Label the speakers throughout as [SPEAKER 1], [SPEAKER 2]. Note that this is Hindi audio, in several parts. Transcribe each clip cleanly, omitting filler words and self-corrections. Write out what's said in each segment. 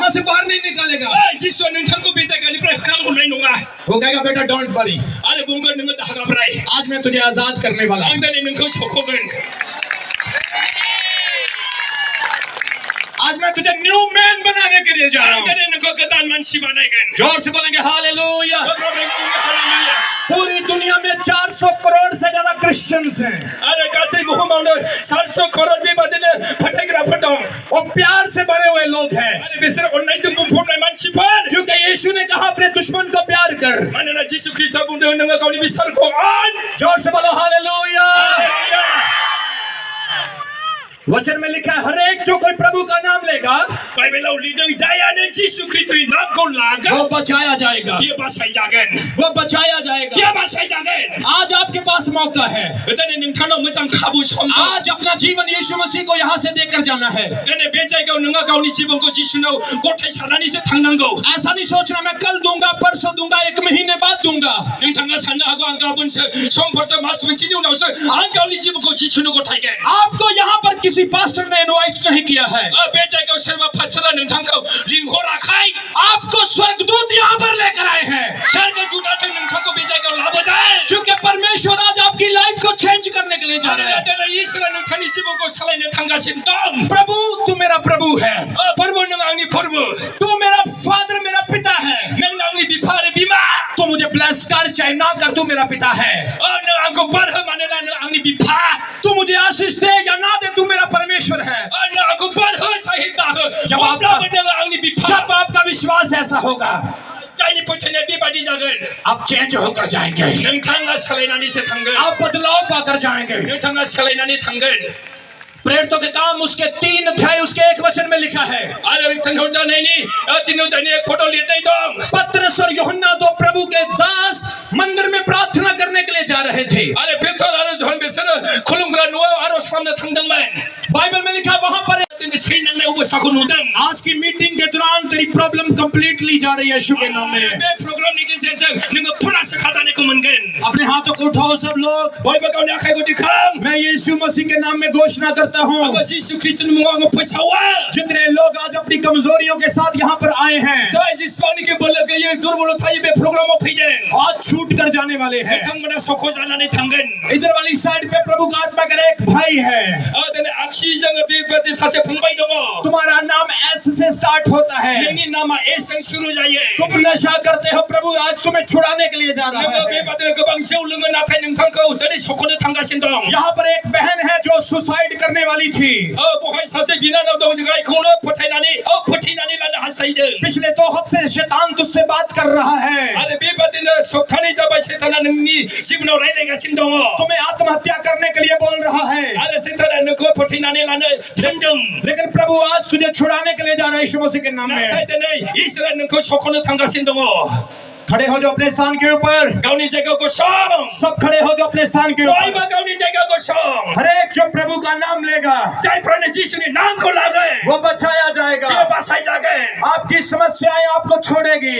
[SPEAKER 1] यहाँ से बाहर नहीं निकालेगा।
[SPEAKER 2] जिसो नोंथांखौ बे जायगानिफ्राय होखारहरनाय नङा।
[SPEAKER 1] वो कहेगा बेटा डोंट वरी,
[SPEAKER 2] आरो बुंगोन नोङो दाहा गाब्राय,
[SPEAKER 1] आज मैं तुझे आजाद करने वाला
[SPEAKER 2] आं
[SPEAKER 1] हूं।
[SPEAKER 2] दिनै नोंखौ सख'गोन।
[SPEAKER 1] आज मैं तुझे न्यू मैन बनाने के लिए जा रहा
[SPEAKER 2] आं
[SPEAKER 1] हूं।
[SPEAKER 2] दिनै नोंखौ गोदान मानसि बानायगोन।
[SPEAKER 1] जोर से बोलेंगे हालेलुया।
[SPEAKER 2] हालेलुया।
[SPEAKER 1] पूरी दुनिया में 400 करोड़ से ज्यादा क्रिश्चियंस हैं
[SPEAKER 2] आरो गासै बुहुमावनो 700 करोड़ बेबादिनो फोथायग्राफोर दं।
[SPEAKER 1] और प्यार से भरे हुए लोग हैं,
[SPEAKER 2] आरो बिसोर अननायजों बुंफबनाय मानसिफोर।
[SPEAKER 1] क्योंकि यीशु ने कहा अपने दुश्मन को प्यार कर।
[SPEAKER 2] मानोना जिसु ख्रीष्टआ बुंदों नोङो गावनि बिसारखौ अन।
[SPEAKER 1] जोर से बोलो हालेलुया।
[SPEAKER 2] हालेलुया।
[SPEAKER 1] वचन में लिखा है हर एक जो कोई प्रभु का नाम लेगा
[SPEAKER 2] बाइबेलाव लिरदों जायानो जिसु ख्रीष्टनि नामखौ लागोन
[SPEAKER 1] वो बचाया जाएगा,
[SPEAKER 2] बियो बासायजागोन।
[SPEAKER 1] वो बचाया जाएगा।
[SPEAKER 2] बियो बासायजागोन।
[SPEAKER 1] आज आपके पास मौका है,
[SPEAKER 2] दिनै नोंथांनाव मोजां खाबु सम दं।
[SPEAKER 1] आज अपना जीवन यीशु मसीह को यहाँ से देकर जाना है।
[SPEAKER 2] दिनै बे जायगायाव नोङो गावनि जिबनखौ जिसुनाव गथायसारनानैसो थांनांगौ।
[SPEAKER 1] ऐसा नहीं सोचना मैं कल दूंगा, परसों दूंगा, 1 महीने बाद दूंगा।
[SPEAKER 2] नोंथाङा साननो हागौ आं गाबोनसो समफोरसो मास मोनसेनि उनावसो आं गावनि जिबनखौ जिसुनो गथायगोन।
[SPEAKER 1] आपको यहाँ पर किसी पास्टर ने इनवाइट नहीं किया है,
[SPEAKER 2] बे जायगायाव सोरबा पास्टरा नोंथांखौ लिंहराखै।
[SPEAKER 1] आपको स्वर्गदूत यहाँ पर लेकर आए हैं,
[SPEAKER 2] सोरगोदूतआ नोंथांखौ बे जायगायाव लाबोदों।
[SPEAKER 1] क्योंकि परमेश्वर आज आपकी लाइफ को चेंज करने के लिए जा रहा है।
[SPEAKER 2] दिनै इसोरा नोंथांनि जिबनखौ सालायनो थांगासिनो दं।
[SPEAKER 1] प्रभु तू मेरा प्रभु है,
[SPEAKER 2] फोरबो नों आंनि फोरबो।
[SPEAKER 1] तू मेरा फादर, मेरा पिता है।
[SPEAKER 2] नों आंनि बिफा आरो बिमा।
[SPEAKER 1] तू मुझे ब्लेस कर चाहे ना कर, तू मेरा पिता है।
[SPEAKER 2] नों आंखौ बोर हो मानोना नों आंनि बिफा।
[SPEAKER 1] तू मुझे आशीष दे या ना दे, तू मेरा परमेश्वर है।
[SPEAKER 2] नों आंखौ बोर हो चाहे दा हो,
[SPEAKER 1] जब
[SPEAKER 2] अब्लाबो नों आंनि बिफा।
[SPEAKER 1] जब आपका विश्वास ऐसा होगा
[SPEAKER 2] जायनि फोथायनाया बेबादि जागोन,
[SPEAKER 1] आप चेंज होकर जाएंगे,
[SPEAKER 2] नोंथाङा सोलायनानैसो थांगोन।
[SPEAKER 1] आप बदलाव पाकर जाएंगे।
[SPEAKER 2] नोंथाङा सोलायनानै थांगोन।
[SPEAKER 1] प्रेरितों के काम उसके 3 अध्याय उसके 1 वचन में लिखा है।
[SPEAKER 2] आरो थिनहरजानायनि 3 अध्यायनि 1 पद लिरनाय दं।
[SPEAKER 1] पतरस और यूहन्ना दो प्रभु के दास मंदिर में प्रार्थना करने के लिए जा रहे थे।
[SPEAKER 2] आरो पेटर आरो जन बिसोरो खुलुमग्रा न'आव आरज खालामनो थांदोंमोन।
[SPEAKER 1] बाइबल में लिखा वहां पर
[SPEAKER 2] दिनै सैनांनाय अबस्थाखौ नुदों।
[SPEAKER 1] आज की मीटिंग के दौरान तेरी प्रॉब्लम कंप्लीटली जा रही है यीशु के नाम में।
[SPEAKER 2] बे प्रग्रामनि गेजेरजों नोङो फुरा सोखाजानायखौ मोनगोन।
[SPEAKER 1] अपने हाथों को उठाओ सब लोग।
[SPEAKER 2] बयबो गावनि आखाइखौ दिखां।
[SPEAKER 1] मैं यीशु मसीह के नाम में घोषणा करता हूँ,
[SPEAKER 2] आङो जिसु ख्रीष्टनि मुङाव आङो फोसावो।
[SPEAKER 1] जितने लोग आज अपनी कमजोरियों के साथ यहाँ पर आए हैं,
[SPEAKER 2] जाय जेसेबांनिखि बोलो गैयै दुर्बलतायै बे प्रग्रामाव फैदों,
[SPEAKER 1] आज छूट कर जाने वाले हैं।
[SPEAKER 2] बिथांमोना सख'जानानै थांगोन।
[SPEAKER 1] इधर वाली साइड पे प्रभु का आत्मा का एक भाई है,
[SPEAKER 2] दिनै आगसिजों बेबायदि सासे फंबाय दङ।
[SPEAKER 1] तुम्हारा नाम एस से स्टार्ट होता है।
[SPEAKER 2] नोंनि नामा एसजों सुरु जायो।
[SPEAKER 1] तुम नशा करते हो, प्रभु आज तुम्हें छुड़ाने के लिए जा रहा
[SPEAKER 2] नोङो
[SPEAKER 1] है।
[SPEAKER 2] बेबादिनो गोबां जौ लोङो, नाथाय नोंथांखौ दिनै सख'नो थांगासिनो दं।
[SPEAKER 1] यहाँ पर एक बहन है जो सुसाइड करने वाली थी।
[SPEAKER 2] बहाय सासे बिनानाव दं, जायखौनो फोथैनानै लानो हास्थायदों।
[SPEAKER 1] पिछले 2 हफ्ते से शैतान तुझसे बात कर रहा है,
[SPEAKER 2] आरो बेबादिनो सप्तानै जाबाय सैताना नोंनि जिबनाव रायलायगासिनो दङ।
[SPEAKER 1] तुम्हें आत्महत्या करने के लिए बोल रहा है।
[SPEAKER 2] आरो सैताना नोंखौ फोथैनानै लानो थिनदों।
[SPEAKER 1] लेकिन प्रभु आज तुझे छुड़ाने के लिए जा रहा है यीशु मसीह के नाम
[SPEAKER 2] नाथाय
[SPEAKER 1] में।
[SPEAKER 2] दिनै इसोरा नोंखौ सख'नो थांगासिनो दङ।
[SPEAKER 1] खड़े हो जो अपने स्थान के ऊपर।
[SPEAKER 2] गावनि जायगायाव गसं।
[SPEAKER 1] सब खड़े हो जो अपने स्थान के
[SPEAKER 2] बयबो
[SPEAKER 1] ऊपर।
[SPEAKER 2] गावनि जायगायाव गसं।
[SPEAKER 1] हर एक जो प्रभु का नाम लेगा
[SPEAKER 2] जायफ्रानो जिसुनि नामखौ लागोन,
[SPEAKER 1] वो बचाया जाएगा।
[SPEAKER 2] बियो बासायजागोन।
[SPEAKER 1] आपकी समस्याएं आपको छोड़ेगी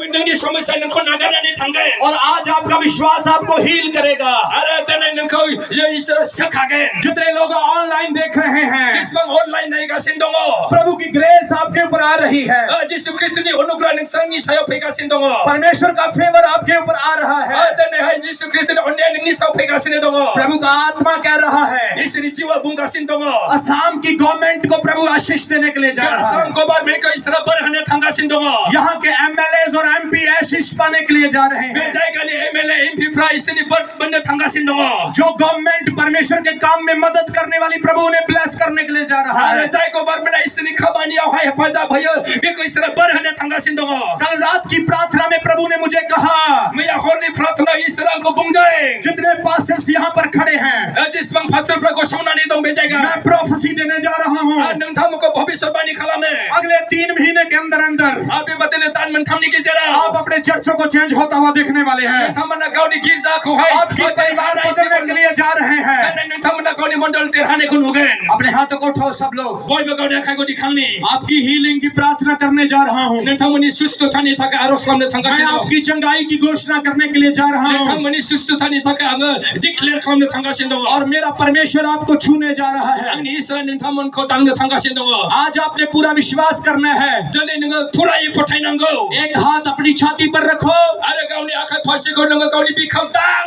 [SPEAKER 2] नोंनि समस्या नोंखौ नागारनानै थांगोन।
[SPEAKER 1] और आज आपका विश्वास आपको हील करेगा।
[SPEAKER 2] आरो दिनै नोंखौ इसोरा सोखागोन।
[SPEAKER 1] जितने लोग ऑनलाइन देख रहे हैं,
[SPEAKER 2] जेसेबां अनलाइन नायगासिनो दङ,
[SPEAKER 1] प्रभु की ग्रेस आपके ऊपर आ रही है।
[SPEAKER 2] जिसु ख्रीष्टनि अनुग्रह नोंसोरनि सायाव फैगासिनो दङ।
[SPEAKER 1] परमेश्वर का फेवर आपके ऊपर आ रहा है।
[SPEAKER 2] दिनैहाय जिसु ख्रीष्टनि अन्याय नोंनि सायाव फैगासिनो दङ।
[SPEAKER 1] प्रभु का आत्मा कह रहा है,
[SPEAKER 2] इसोरनि जिउआ बुंगासिनो दङ।
[SPEAKER 1] असम की गवर्नमेंट को प्रभु आशीष देने के लिए जा रहा
[SPEAKER 2] आसाम
[SPEAKER 1] है।
[SPEAKER 2] गभर्नमेन्टखौ इसोरा बोर होनो थांगासिनो दङ।
[SPEAKER 1] यहाँ के MLAs और MP आशीष पाने के लिए जा रहे
[SPEAKER 2] बे
[SPEAKER 1] हैं।
[SPEAKER 2] जायगानि MLA MPफ्रा इसोरनि बोर मोननो थांगासिनो दङ।
[SPEAKER 1] जो गवर्नमेंट परमेश्वर के काम में मदद करने वाली प्रभु उन्हें ब्लेस करने के लिए जा रहा
[SPEAKER 2] आरो
[SPEAKER 1] है।
[SPEAKER 2] जाय गभर्नमेन्टआ इसोरनि खामानियावहाय हेफाजाब होयो, बेखौ इसोरा बोर होनो थांगासिनो दङ।
[SPEAKER 1] कल रात की प्रार्थना में प्रभु ने मुझे कहा,
[SPEAKER 2] मैया हरनि प्रार्थना इसोरा आंखौ बुंदों।
[SPEAKER 1] जितने पास्टर्स यहाँ पर खड़े हैं,
[SPEAKER 2] जेसेबां पास्टरफ्रा गसंनानै दं बे जायगा,
[SPEAKER 1] मैं प्रोफेसी देने जा रहा हूँ।
[SPEAKER 2] नोंथांमोनखौ भबिष्यवाणी खालामो।
[SPEAKER 1] अगले 3 महीने के अंदर अंदर
[SPEAKER 2] बेबादिनो दान मोनथामनि गेजेराव
[SPEAKER 1] आप अपने चर्चों को चेंज होता हुआ देखने वाले हैं।
[SPEAKER 2] नोंथांमोना गावनि गिर्जाखौहाय
[SPEAKER 1] आपकी परिवार बदलने के लिए जा रहे हैं।
[SPEAKER 2] नोंथांमोना गावनि मण्डल देरहानायखौ नुगोन।
[SPEAKER 1] अपने हाथों को उठाओ सब लोग।
[SPEAKER 2] बयबो गावनि आखाइखौ दिखांनि।
[SPEAKER 1] आपकी हीलिंग की प्रार्थना करने जा रहा हूँ।
[SPEAKER 2] नोंथांमोननि सुस्थतानि थाखाय आरज खालामनो
[SPEAKER 1] मैं
[SPEAKER 2] थांगासिनो दं।
[SPEAKER 1] आपकी चंगाई की घोषणा करने के लिए जा रहा हूँ।
[SPEAKER 2] नोंथांमोननि सुस्थतानि थाखाय आङो डिक्लेयार खालामनो थांगासिनो दङ।
[SPEAKER 1] और मेरा परमेश्वर आपको छूने जा रहा है।
[SPEAKER 2] आंनि इसोरा नोंथांमोनखौ दांनो थांगासिनो दङ।
[SPEAKER 1] आज आपने पूरा विश्वास करना है।
[SPEAKER 2] दिनै नोङो फुरायै फोथायनांगौ
[SPEAKER 1] एक हाथ अपनी छाती पर रखो
[SPEAKER 2] आरो गावनि आखाइ फारसेखौ नोङो गावनि बिखायाव दां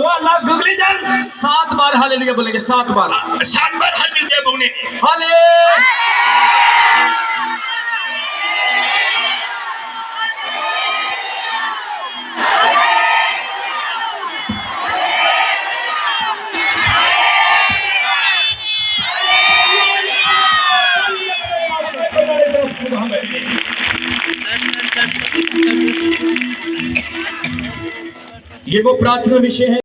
[SPEAKER 2] वाला गोग्लैदों
[SPEAKER 1] 7 बार हालेलुया बोलेंगे 7 बार
[SPEAKER 2] 7 बार हालेलुया बुंने
[SPEAKER 1] हाले ये वो प्रार्थना विषय है